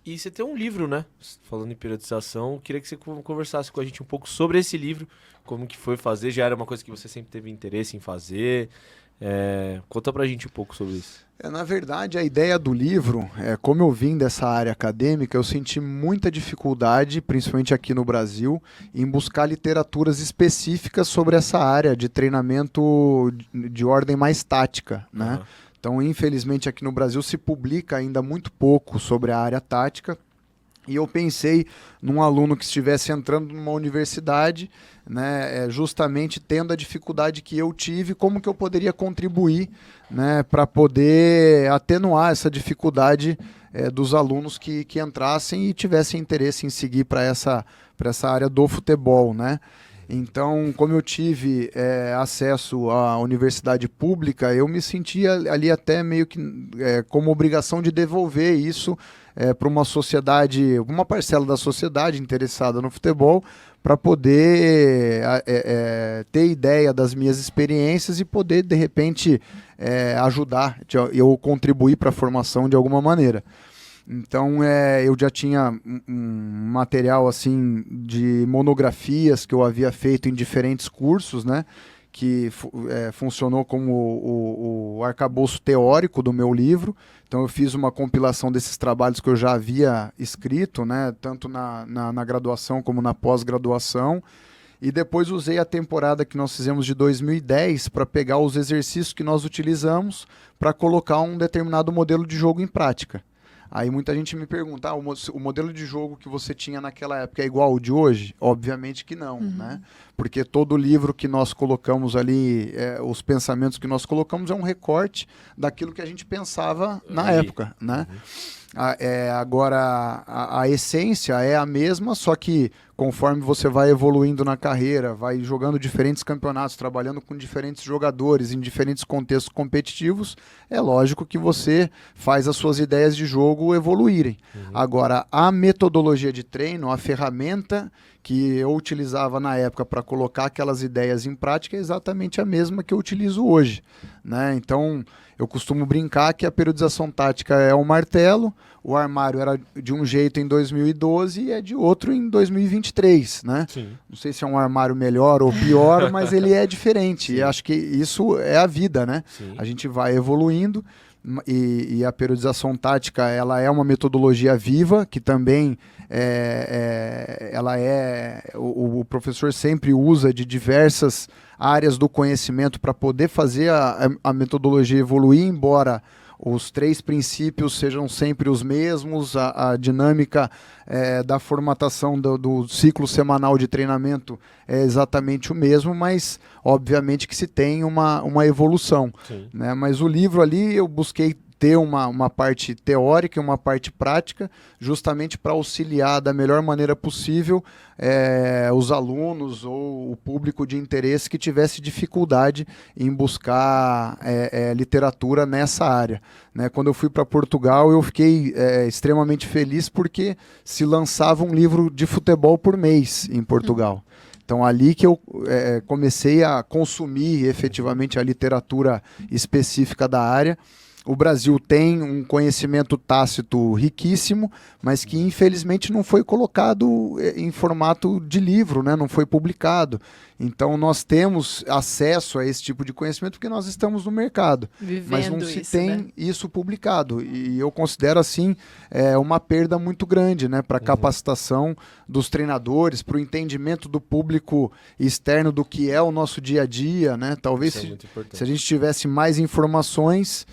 E você tem um livro, né? Falando em periodização, eu queria que você conversasse com a gente um pouco sobre esse livro, como que foi fazer, já era uma coisa que você sempre teve interesse em fazer. Conta pra gente um pouco sobre isso. Na verdade, a ideia do livro, como eu vim dessa área acadêmica, eu senti muita dificuldade, principalmente aqui no Brasil, em buscar literaturas específicas sobre essa área de treinamento de ordem mais tática, né? Aham. Então, infelizmente, aqui no Brasil se publica ainda muito pouco sobre a área tática. E eu pensei num aluno que estivesse entrando numa universidade, né, justamente tendo a dificuldade que eu tive, como que eu poderia contribuir, né, para poder atenuar essa dificuldade dos alunos que entrassem e tivessem interesse em seguir para essa área do futebol, né? Então, como eu tive acesso à universidade pública, eu me sentia ali até meio que como obrigação de devolver isso para uma sociedade, uma parcela da sociedade interessada no futebol, para poder ter ideia das minhas experiências e poder, de repente, ajudar, eu contribuir para a formação de alguma maneira. Então, eu já tinha um material assim de monografias que eu havia feito em diferentes cursos, né? Que funcionou como o arcabouço teórico do meu livro. Então, eu fiz uma compilação desses trabalhos que eu já havia escrito, né? Tanto na graduação como na pós-graduação. E depois usei a temporada que nós fizemos de 2010 para pegar os exercícios que nós utilizamos para colocar um determinado modelo de jogo em prática. Aí muita gente me pergunta, o modelo de jogo que você tinha naquela época é igual ao de hoje? Obviamente que não, né? Porque todo livro que nós colocamos ali, os pensamentos que nós colocamos é um recorte daquilo que a gente pensava na Ali. época, né? Agora, a essência é a mesma, só que conforme você vai evoluindo na carreira, vai jogando diferentes campeonatos, trabalhando com diferentes jogadores em diferentes contextos competitivos, é lógico que você faz as suas ideias de jogo evoluírem. Agora, a metodologia de treino, a ferramenta que eu utilizava na época para colocar aquelas ideias em prática é exatamente a mesma que eu utilizo hoje, né? Então, eu costumo brincar que a periodização tática é um martelo, o armário era de um jeito em 2012 e é de outro em 2023, né? Sim. Não sei se é um armário melhor ou pior, mas ele é diferente. Sim. E acho que isso é a vida, né? Sim. A gente vai evoluindo e a periodização tática ela é uma metodologia viva que também o professor sempre usa de diversas áreas do conhecimento para poder fazer a metodologia evoluir, embora os 3 princípios sejam sempre os mesmos, a dinâmica da formatação do ciclo semanal de treinamento é exatamente o mesmo, mas obviamente que se tem uma evolução, né? Mas o livro ali eu busquei ter uma parte teórica e uma parte prática, justamente para auxiliar da melhor maneira possível os alunos ou o público de interesse que tivesse dificuldade em buscar literatura nessa área, né? Quando eu fui para Portugal, eu fiquei extremamente feliz porque se lançava um livro de futebol por mês em Portugal. Então, ali que eu comecei a consumir efetivamente a literatura específica da área. O Brasil tem um conhecimento tácito riquíssimo, mas que infelizmente não foi colocado em formato de livro, né? Não foi publicado. Então nós temos acesso a esse tipo de conhecimento porque nós estamos no mercado, mas não Vivendo se isso, tem né? isso publicado. E eu considero assim uma perda muito grande, né? Para a capacitação dos treinadores, para o entendimento do público externo do que é o nosso dia a dia, né? Talvez Isso é muito importante. se a gente tivesse mais informações,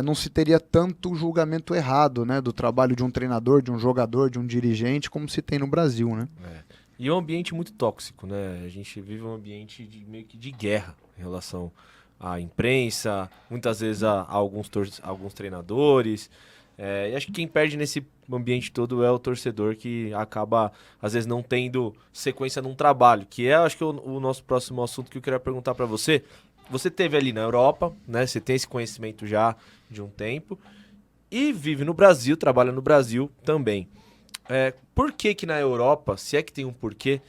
não se teria tanto julgamento errado, né, do trabalho de um treinador, de um jogador, de um dirigente, como se tem no Brasil, né? E é um ambiente muito tóxico, né? A gente vive um ambiente meio que de guerra em relação à imprensa, muitas vezes a alguns treinadores. E acho que quem perde nesse ambiente todo é o torcedor, que acaba, às vezes, não tendo sequência num trabalho, que acho que o nosso próximo assunto que eu queria perguntar para você. Você teve ali na Europa, né? Você tem esse conhecimento já de um tempo e vive no Brasil, trabalha no Brasil também. Por que que na Europa, se é que tem um porquê,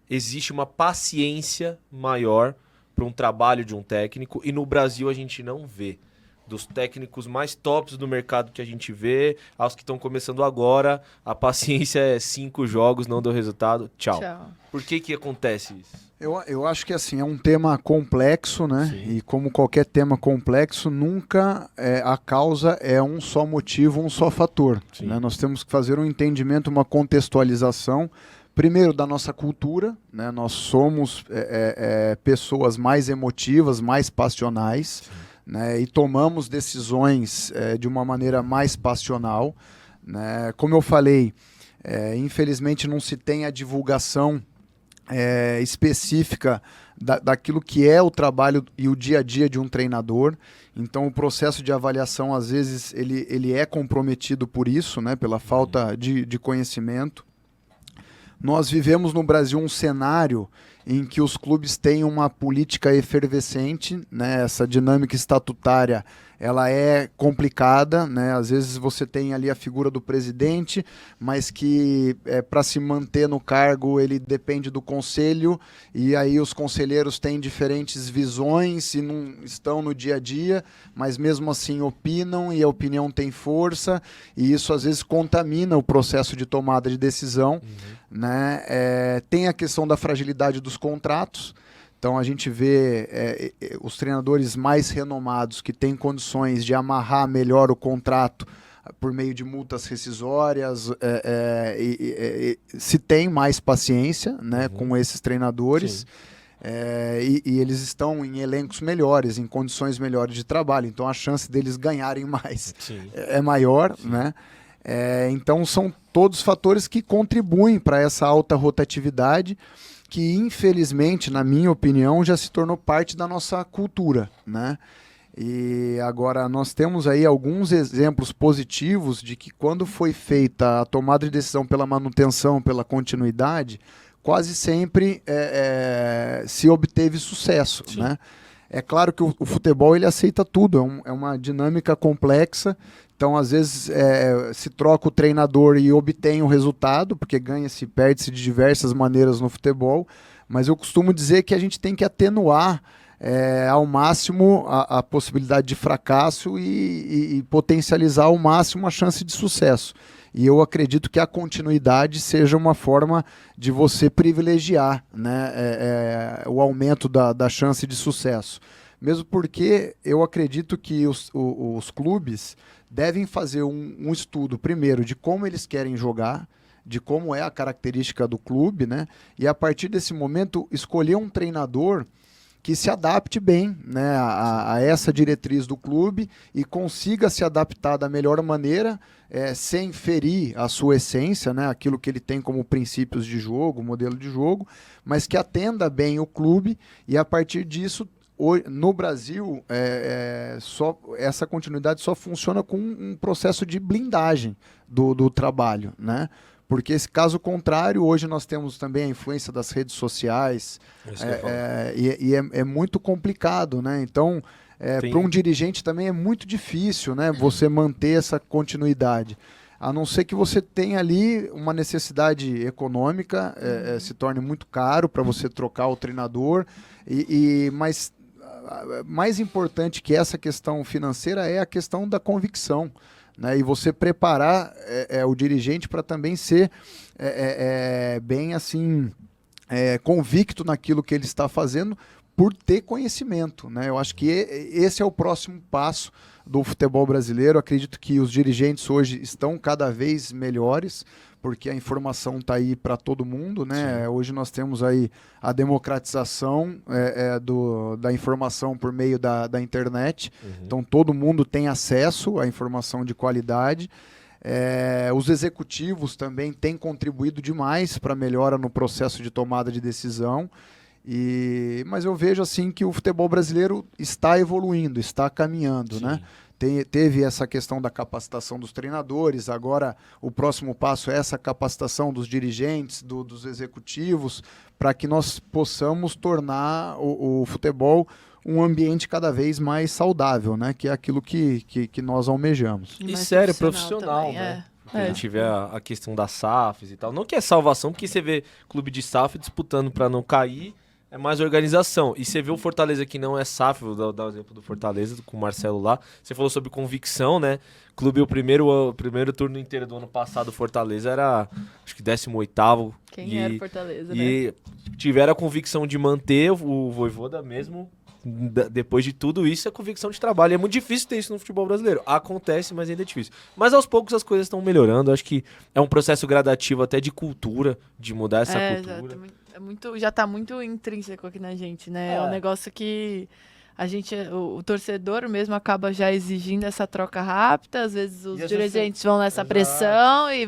existe uma paciência maior para um trabalho de um técnico e no Brasil a gente não vê? dos técnicos mais tops do mercado que a gente vê, aos que estão começando agora, a paciência é 5 jogos, não deu resultado, tchau. Por que acontece isso? Eu acho que assim, é um tema complexo, né? Sim. E como qualquer tema complexo, nunca a causa é um só motivo, um só fator. Né? Nós temos que fazer um entendimento, uma contextualização, primeiro da nossa cultura, né? Nós somos pessoas mais emotivas, mais passionais, né? E tomamos decisões de uma maneira mais passional. Né? Como eu falei, infelizmente não se tem a divulgação específica daquilo que é o trabalho e o dia a dia de um treinador. Então o processo de avaliação às vezes ele é comprometido por isso, né? Pela falta de conhecimento. Nós vivemos no Brasil um cenário em que os clubes têm uma política efervescente, né? Essa dinâmica estatutária ela é complicada, né? Às vezes você tem ali a figura do presidente, mas que para se manter no cargo ele depende do conselho, e aí os conselheiros têm diferentes visões e não estão no dia a dia, mas mesmo assim opinam e a opinião tem força, e isso às vezes contamina o processo de tomada de decisão. Né? Tem a questão da fragilidade dos contratos. Então a gente vê os treinadores mais renomados que têm condições de amarrar melhor o contrato por meio de multas rescisórias, se tem mais paciência, né, com esses treinadores. E eles estão em elencos melhores, em condições melhores de trabalho. Então a chance deles ganharem mais é maior. Né? Então são todos fatores que contribuem para essa alta rotatividade, que infelizmente, na minha opinião, já se tornou parte da nossa cultura, né? E agora nós temos aí alguns exemplos positivos de que quando foi feita a tomada de decisão pela manutenção, pela continuidade, quase sempre se obteve sucesso, né? É claro que o futebol ele aceita tudo, é uma dinâmica complexa. Então, às vezes, se troca o treinador e obtém o resultado, porque ganha-se e perde-se de diversas maneiras no futebol. Mas eu costumo dizer que a gente tem que atenuar ao máximo a possibilidade de fracasso e potencializar ao máximo a chance de sucesso. E eu acredito que a continuidade seja uma forma de você privilegiar, né, o aumento da chance de sucesso. Mesmo porque eu acredito que os clubes devem fazer um estudo, primeiro, de como eles querem jogar, de como é a característica do clube, né? E a partir desse momento, escolher um treinador que se adapte bem, né, a essa diretriz do clube e consiga se adaptar da melhor maneira, sem ferir a sua essência, né, aquilo que ele tem como princípios de jogo, modelo de jogo, mas que atenda bem o clube, e a partir disso, no Brasil, essa continuidade só funciona com um processo de blindagem do trabalho, né? Porque, caso contrário, hoje nós temos também a influência das redes sociais, e é muito complicado, né? Então, para um dirigente também é muito difícil, né, você manter essa continuidade. A não ser que você tenha ali uma necessidade econômica, se torne muito caro para você trocar o treinador, mas mais importante que essa questão financeira é a questão da convicção, né? E você preparar o dirigente para também ser bem assim convicto naquilo que ele está fazendo, por ter conhecimento, né? Eu acho que esse é o próximo passo do futebol brasileiro. Acredito que os dirigentes hoje estão cada vez melhores, porque a informação está aí para todo mundo, né? Sim. Hoje nós temos aí a democratização da informação por meio da internet. Então todo mundo tem acesso à informação de qualidade. Os executivos também têm contribuído demais para a melhora no processo de tomada de decisão. Mas eu vejo assim que o futebol brasileiro está evoluindo, está caminhando, né? Teve essa questão da capacitação dos treinadores, agora o próximo passo é essa capacitação dos dirigentes, dos executivos, para que nós possamos tornar o futebol um ambiente cada vez mais saudável, né? Que é aquilo que nós almejamos. E sério, profissional, né? A gente vê a questão das SAFs e tal. Não que é salvação, porque você vê clube de SAF disputando para não cair. é mais organização. E você vê o Fortaleza que não é SAF, vou dar o exemplo do Fortaleza, com o Marcelo lá. Você falou sobre convicção, né? Clube, o primeiro turno inteiro do ano passado, o Fortaleza era, acho que 18º. Quem era o Fortaleza, né? E tiveram a convicção de manter o Vojvoda mesmo. Depois de tudo isso, é convicção de trabalho. E é muito difícil ter isso no futebol brasileiro. Acontece, mas ainda é difícil. Mas aos poucos as coisas estão melhorando. Acho que é um processo gradativo até de cultura, de mudar essa cultura. Já tá muito intrínseco aqui na gente, né? É um negócio que a gente, o torcedor mesmo acaba já exigindo essa troca rápida, às vezes os dirigentes vão nessa pressão e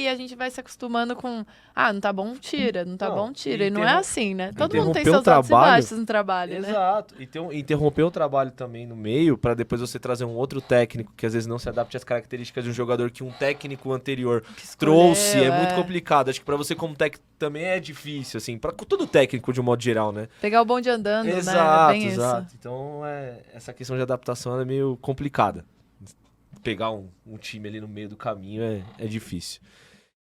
a gente vai se acostumando com, não tá bom, tira, não tá bom, tira. E não é assim, né? Todo mundo tem seus altos e baixos no trabalho, né? Exato. E interromper o trabalho também no meio, para depois você trazer um outro técnico que às vezes não se adapte às características de um jogador que um técnico anterior trouxe, é muito complicado. Acho que para você como técnico também é difícil, assim, para todo técnico de um modo geral, né? Pegar o bonde andando, exato, né? É bem exato. isso. Então, essa questão de adaptação é meio complicada. Pegar um time ali no meio do caminho é difícil.